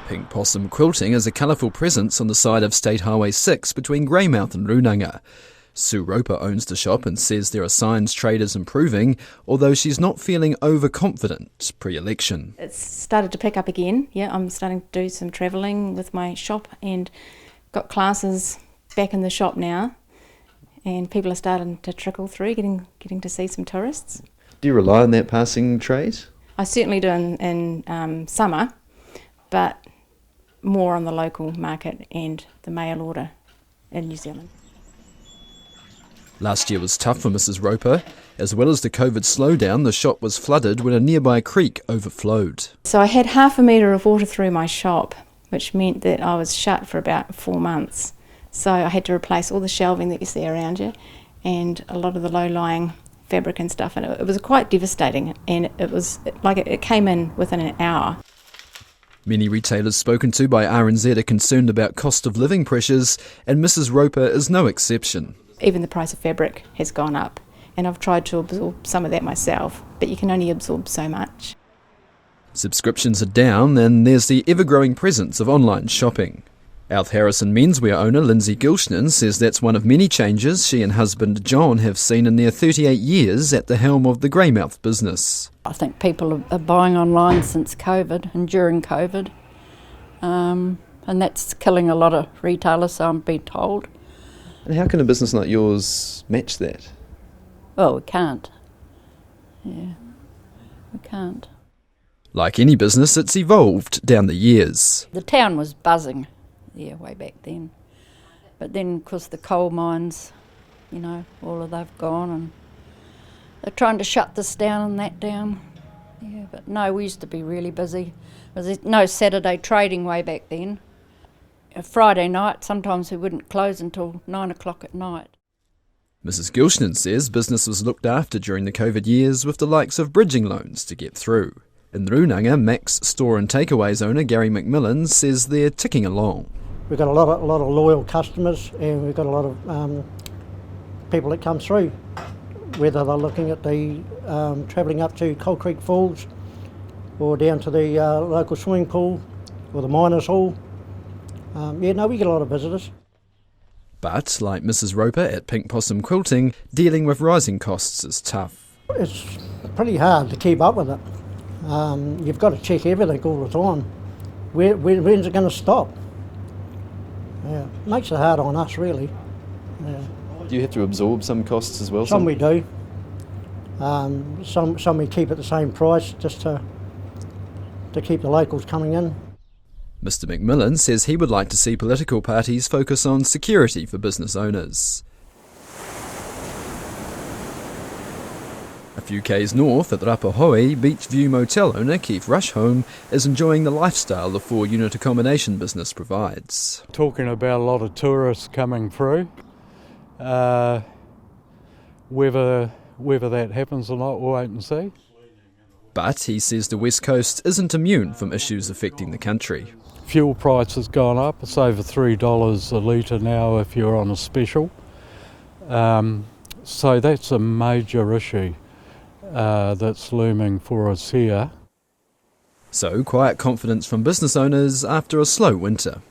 Pink Possum Quilting is a colourful presence on the side of State Highway 6 between Greymouth and Runanga. Sue Roper owns the shop and says there are signs trade is improving, although she's not feeling overconfident pre-election. It's started to pick up again. Yeah, I'm starting to do some travelling with my shop and got classes back in the shop now, and people are starting to trickle through, getting to see some tourists. Do you rely on that passing trade? I certainly do in summer, but more on the local market and the mail order in New Zealand. Last year was tough for Mrs. Roper. As well as the COVID slowdown, the shop was flooded when a nearby creek overflowed. So I had 1/2 metre of water through my shop, which meant that I was shut for about 4 months. So I had to replace all the shelving that you see around you and a lot of the low-lying fabric and stuff, and it was quite devastating, and it was like it came in within an hour. Many retailers spoken to by RNZ are concerned about cost of living pressures, and Mrs. Roper is no exception. Even the price of fabric has gone up, and I've tried to absorb some of that myself, but you can only absorb so much. Subscriptions are down, and there's the ever-growing presence of online shopping. Alf Harrison menswear owner Lindsay Gilshnan says that's one of many changes she and husband John have seen in their 38 years at the helm of the Greymouth business. I think people are buying online since COVID and during COVID, and that's killing a lot of retailers, so I'm being told. And how can a business like yours match that? Well, we can't. Yeah, we can't. Like any business, it's evolved down the years. The town was buzzing, way back then. But then, of course, the coal mines, all of they've gone, and they're trying to shut this down and that down. Yeah, but no, we used to be really busy. There was no Saturday trading way back then. A Friday night, sometimes we wouldn't close until 9 o'clock at night. Mrs. Gilshnan says business was looked after during the COVID years with the likes of bridging loans to get through. In Runanga, Mac's store and takeaways owner Gary McMillan says they're ticking along. We've got a lot of loyal customers, and we've got a lot of people that come through, whether they're looking at the travelling up to Coal Creek Falls or down to the local swimming pool or the miners' hall. We get a lot of visitors. But, like Mrs. Roper at Pink Possum Quilting, dealing with rising costs is tough. It's pretty hard to keep up with it. You've got to check everything all the time. When's it going to stop? Yeah, it makes it hard on us, really. Yeah. Do you have to absorb some costs as well? Some we do. Some we keep at the same price just to keep the locals coming in. Mr. McMillan says he would like to see political parties focus on security for business owners. A few k's north at Rapahoi, Beachview Motel owner Keith Rushholm is enjoying the lifestyle the 4-unit accommodation business provides. Talking about a lot of tourists coming through. Whether that happens or not, we'll wait and see. But he says the West Coast isn't immune from issues affecting the country. Fuel price has gone up. It's over $3 a litre now if you're on a special. So that's a major issue that's looming for us here. So quiet confidence from business owners after a slow winter.